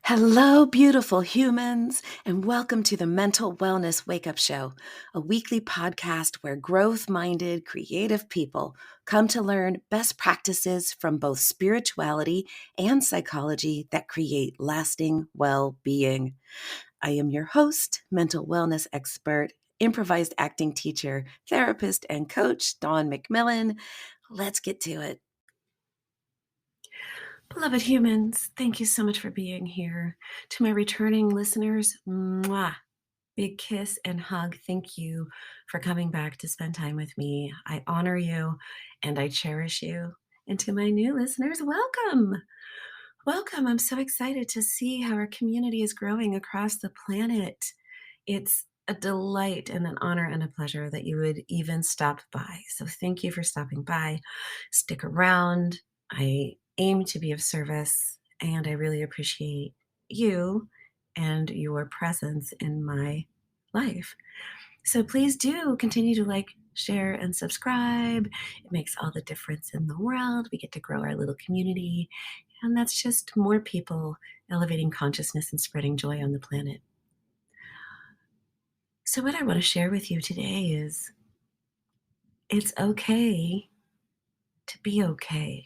Hello, beautiful humans, and welcome to the Mental Wellness Wake Up Show, a weekly podcast where growth minded, creative people come to learn best practices from both spirituality and psychology that create lasting well being. I am your host, mental wellness expert, improvised acting teacher, therapist, and coach, Dawn McMillan. Let's get to it. Beloved humans, thank you so much for being here. To my returning listeners, mwah, big kiss and hug. Thank you for coming back to spend time with me. I honor you and I cherish you. And to my new listeners, welcome. Welcome. I'm so excited to see how our community is growing across the planet. It's a delight and an honor and a pleasure that you would even stop by. So thank you for stopping by. Stick around. I aim to be of service, and I really appreciate you and your presence in my life. So please do continue to like, share, and subscribe. It makes all the difference in the world. We get to grow our little community, and that's just more people elevating consciousness and spreading joy on the planet. So, what I want to share with you today is it's okay to be okay.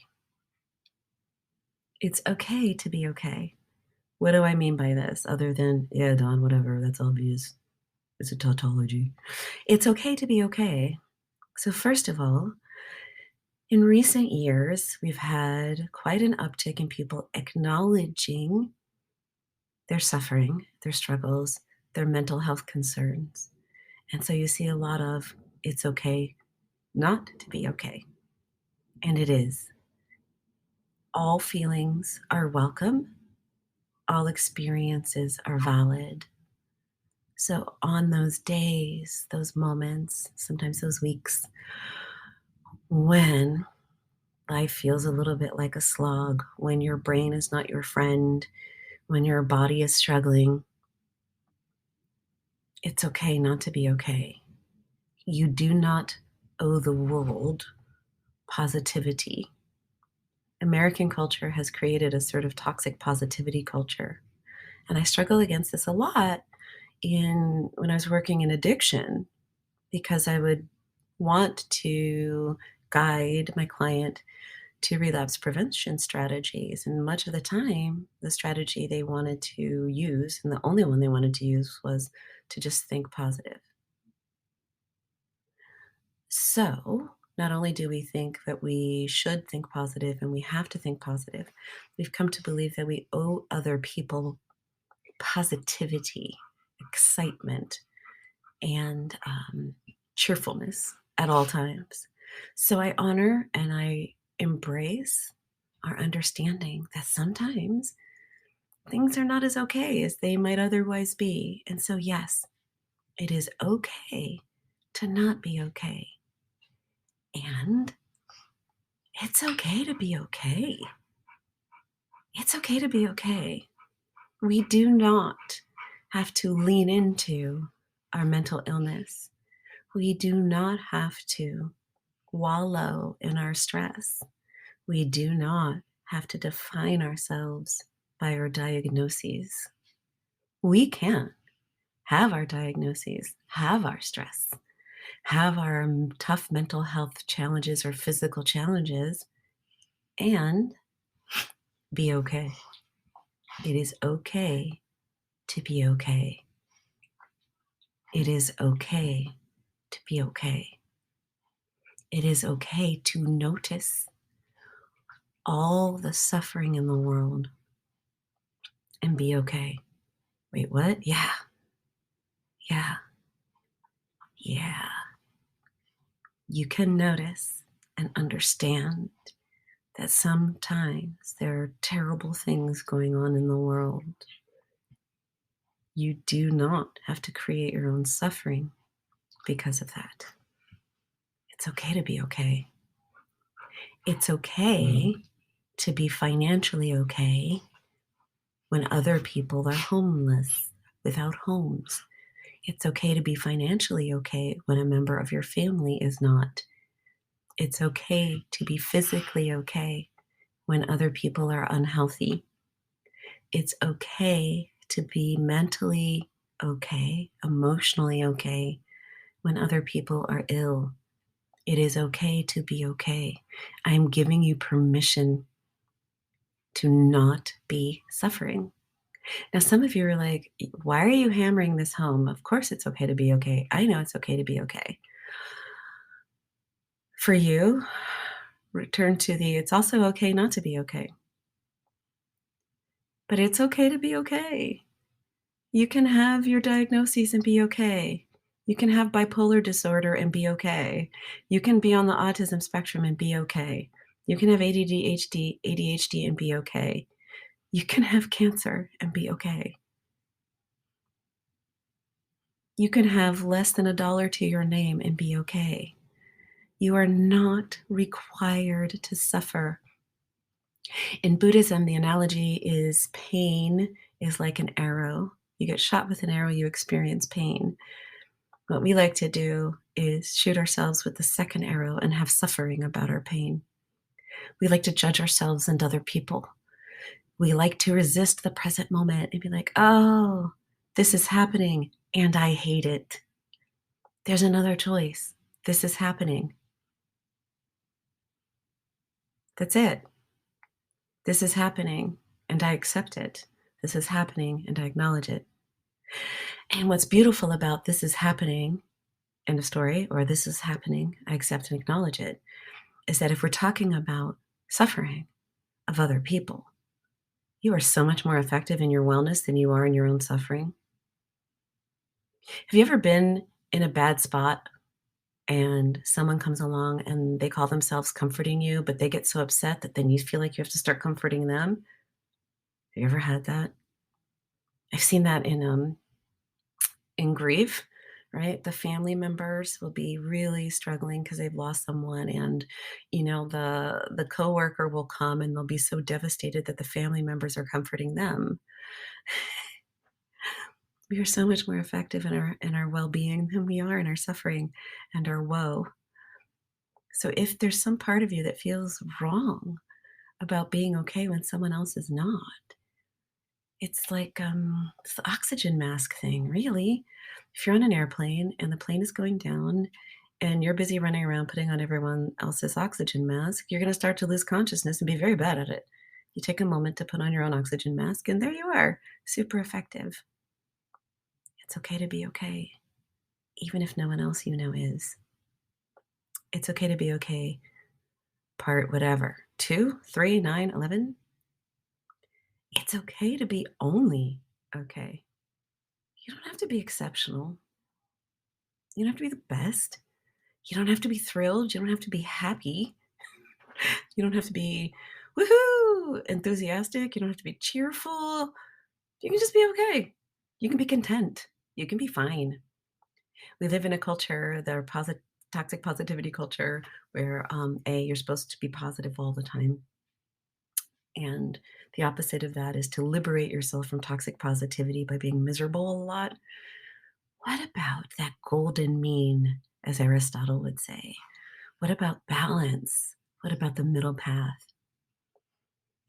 It's okay to be okay. What do I mean by this other than, yeah, Don, whatever, that's obvious. It's a tautology. It's okay to be okay. So, first of all, in recent years, we've had quite an uptick in people acknowledging their suffering, their struggles, their mental health concerns. And so you see a lot of it's okay not to be okay. And it is. All feelings are welcome. All experiences are valid. So, on those days, those moments, sometimes those weeks, when life feels a little bit like a slog, when your brain is not your friend, when your body is struggling, it's okay not to be okay. You do not owe the world positivity. American culture has created a sort of toxic positivity culture. And I struggle against this a lot when I was working in addiction, because I would want to guide my client to relapse prevention strategies. And much of the time, the strategy they wanted to use, and the only one they wanted to use, was to just think positive. So, not only do we think that we should think positive and we have to think positive, we've come to believe that we owe other people positivity, excitement, and cheerfulness at all times. So I honor and I embrace our understanding that sometimes things are not as okay as they might otherwise be. And so, yes, it is okay to not be okay. And it's okay to be okay. It's okay to be okay. We do not have to lean into our mental illness. We do not have to wallow in our stress. We do not have to define ourselves by our diagnoses. We can have our diagnoses, have our stress, have our tough mental health challenges or physical challenges, and be okay. It is okay to be okay. It is okay to be okay. It is okay to notice all the suffering in the world and be okay. Wait, what? Yeah, yeah, yeah. You can notice and understand that sometimes there are terrible things going on in the world. You do not have to create your own suffering because of that. It's okay to be okay. It's okay to be financially okay when other people are homeless, without homes. It's okay to be financially okay when a member of your family is not. It's okay to be physically okay when other people are unhealthy. It's okay to be mentally okay, emotionally okay when other people are ill. It is okay to be okay. I am giving you permission to not be suffering. Now, some of you are like, why are you hammering this home? Of course, it's okay to be okay. I know it's okay to be okay. For you, return to the it's also okay not to be okay, but it's okay to be okay. You can have your diagnoses and be okay. You can have bipolar disorder and be okay. You can be on the autism spectrum and be okay. You can have ADHD and be okay. You can have cancer and be okay. You can have less than $1 to your name and be okay. You are not required to suffer. In Buddhism, the analogy is pain is like an arrow. You get shot with an arrow, you experience pain. What we like to do is shoot ourselves with the second arrow and have suffering about our pain. We like to judge ourselves and other people. We like to resist the present moment and be like, oh, this is happening and I hate it. There's another choice. This is happening. That's it. This is happening and I accept it. This is happening and I acknowledge it. And what's beautiful about this is happening, end of story, or this is happening, I accept and acknowledge it, is that if we're talking about suffering of other people, you are so much more effective in your wellness than you are in your own suffering. Have you ever been in a bad spot and someone comes along and they call themselves comforting you, but they get so upset that then you feel like you have to start comforting them? Have you ever had that? I've seen that in grief, right? The family members will be really struggling because they've lost someone, and the coworker will come and they'll be so devastated that the family members are comforting them. We are so much more effective in our well-being than we are in our suffering and our woe. So if there's some part of you that feels wrong about being okay when someone else is not, it's like, it's the oxygen mask thing, really. If you're on an airplane and the plane is going down and you're busy running around putting on everyone else's oxygen mask, you're gonna start to lose consciousness and be very bad at it. You take a moment to put on your own oxygen mask, and there you are, super effective. It's okay to be okay, even if no one else you know is. It's okay to be okay, part whatever, 2, 3, 9, 11. It's okay to be only okay. You don't have to be exceptional. You don't have to be the best. You don't have to be thrilled. You don't have to be happy. You don't have to be woohoo enthusiastic. You don't have to be cheerful. You can just be okay. You can be content. You can be fine. We live in a culture, the toxic positivity culture, where you're supposed to be positive all the time. And the opposite of that is to liberate yourself from toxic positivity by being miserable a lot. What about that golden mean, as Aristotle would say? What about balance? What about the middle path?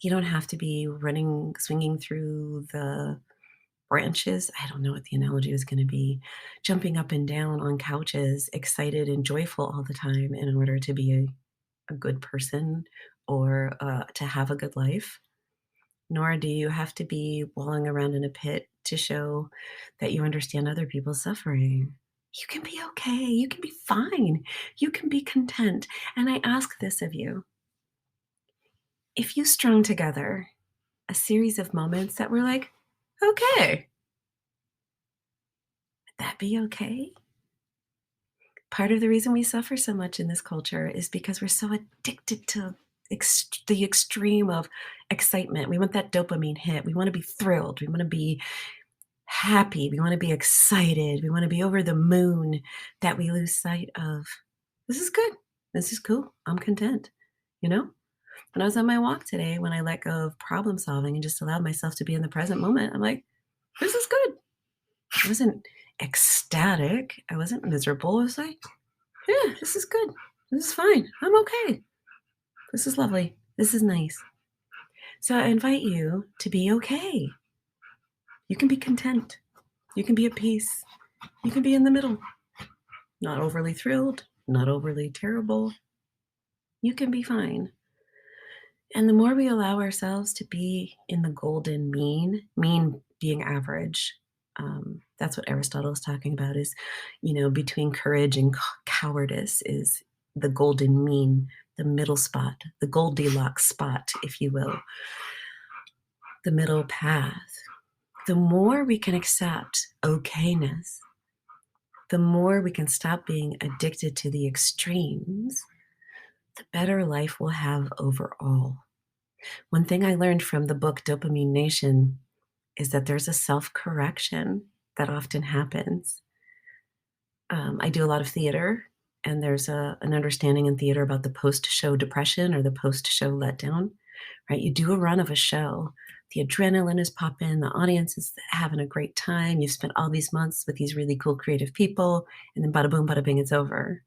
You don't have to be running, swinging through the branches. I don't know what the analogy was going to be. Jumping up and down on couches, excited and joyful all the time in order to be a good person or to have a good life. Nor do you have to be walling around in a pit to show that you understand other people's suffering. You can be okay. You can be fine. You can be content. And I ask this of you. If you strung together a series of moments that were like, okay, would that be okay? Part of the reason we suffer so much in this culture is because we're so addicted to the extreme of excitement. We want that dopamine hit. We want to be thrilled. We want to be happy. We want to be excited. We want to be over the moon that we lose sight of. This is good. This is cool. I'm content. You know? When I was on my walk today, when I let go of problem solving and just allowed myself to be in the present moment, I'm like, this is good. I wasn't ecstatic. I wasn't miserable. I was like, yeah, this is good. This is fine. I'm okay. This is lovely. This is nice. So I invite you to be okay. You can be content. You can be at peace. You can be in the middle. Not overly thrilled, not overly terrible. You can be fine. And the more we allow ourselves to be in the golden mean being average, that's what Aristotle is talking about is, between courage and cowardice is the golden mean, the middle spot, the Goldilocks spot, if you will, the middle path. The more we can accept okayness, the more we can stop being addicted to the extremes, the better life we'll have overall. One thing I learned from the book Dopamine Nation is that there's a self-correction that often happens. I do a lot of theater, and there's an understanding in theater about the post-show depression or the post-show letdown, right? You do a run of a show, the adrenaline is popping, the audience is having a great time. You've spent all these months with these really cool creative people, and then bada boom, bada bing, it's over.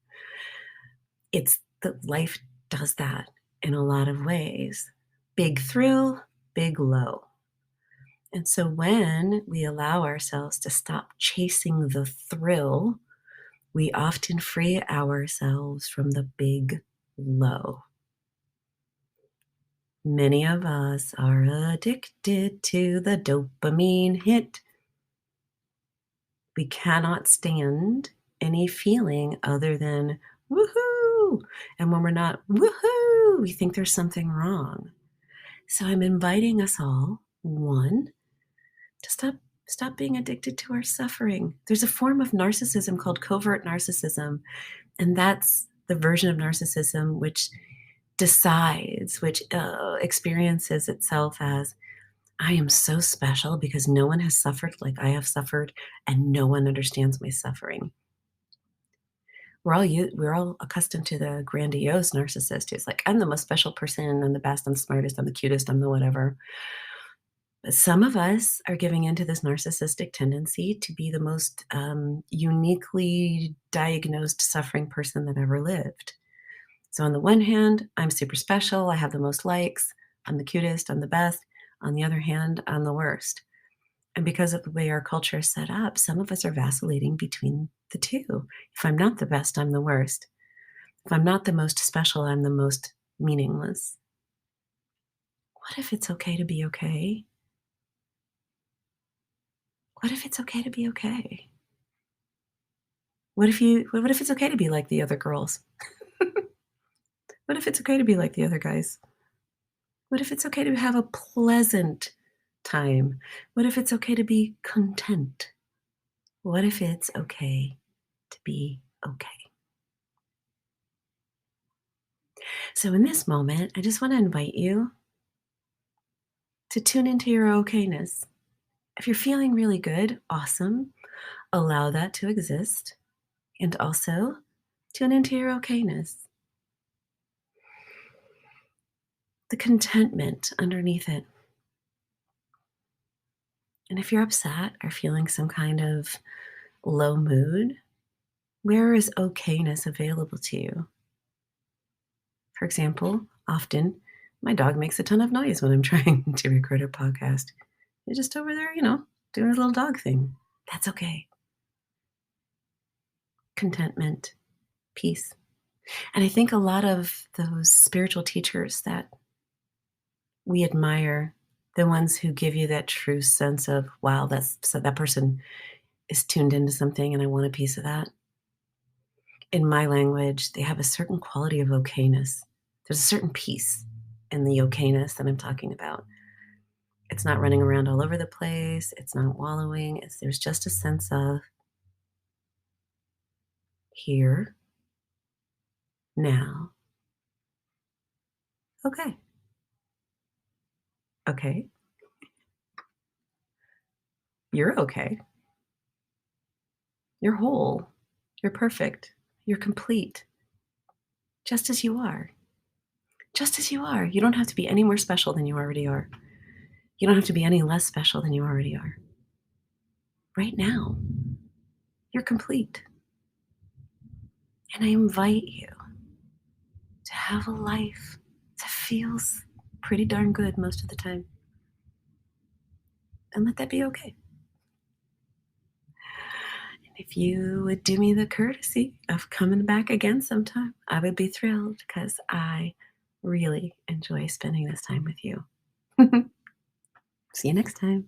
It's the life does that in a lot of ways. Big thrill, big low. And so when we allow ourselves to stop chasing the thrill, we often free ourselves from the big low. Many of us are addicted to the dopamine hit. We cannot stand any feeling other than woohoo. And when we're not woohoo, we think there's something wrong. So I'm inviting us all, one, to stop being addicted to our suffering. There's a form of narcissism called covert narcissism, and that's the version of narcissism which experiences itself as I am so special because no one has suffered like I have suffered, and no one understands my suffering. We're all accustomed to the grandiose narcissist who's like, I'm the most special person, I'm the best, I'm the smartest, I'm the cutest, I'm the whatever. But some of us are giving into this narcissistic tendency to be the most uniquely diagnosed suffering person that ever lived. So, on the one hand, I'm super special, I have the most likes, I'm the cutest, I'm the best. On the other hand, I'm the worst. And because of the way our culture is set up, some of us are vacillating between the two. If I'm not the best, I'm the worst. If I'm not the most special, I'm the most meaningless. What if it's okay to be okay? What if it's okay to be okay? What if it's okay to be like the other girls? What if it's okay to be like the other guys? What if it's okay to have a pleasant time? What if it's okay to be content? What if it's okay to be okay? So in this moment, I just want to invite you to tune into your okayness. If you're feeling really good, awesome. Allow that to exist. And also tune into your okayness. The contentment underneath it. And if you're upset or feeling some kind of low mood, where is okayness available to you? For example, often my dog makes a ton of noise when I'm trying to record a podcast. He's just over there, doing his little dog thing. That's okay. Contentment, peace. And I think a lot of those spiritual teachers that we admire, the ones who give you that true sense of, wow, that person is tuned into something and I want a piece of that. In my language, they have a certain quality of okayness. There's a certain peace in the okayness that I'm talking about. It's not running around all over the place. It's not wallowing. There's just a sense of here, now, okay. Okay. You're okay. You're whole. You're perfect. You're complete. Just as you are. Just as you are. You don't have to be any more special than you already are. You don't have to be any less special than you already are. Right now, you're complete. And I invite you to have a life that feels pretty darn good most of the time, and let that be okay. And if you would do me the courtesy of coming back again sometime, I would be thrilled because I really enjoy spending this time with you. See you next time.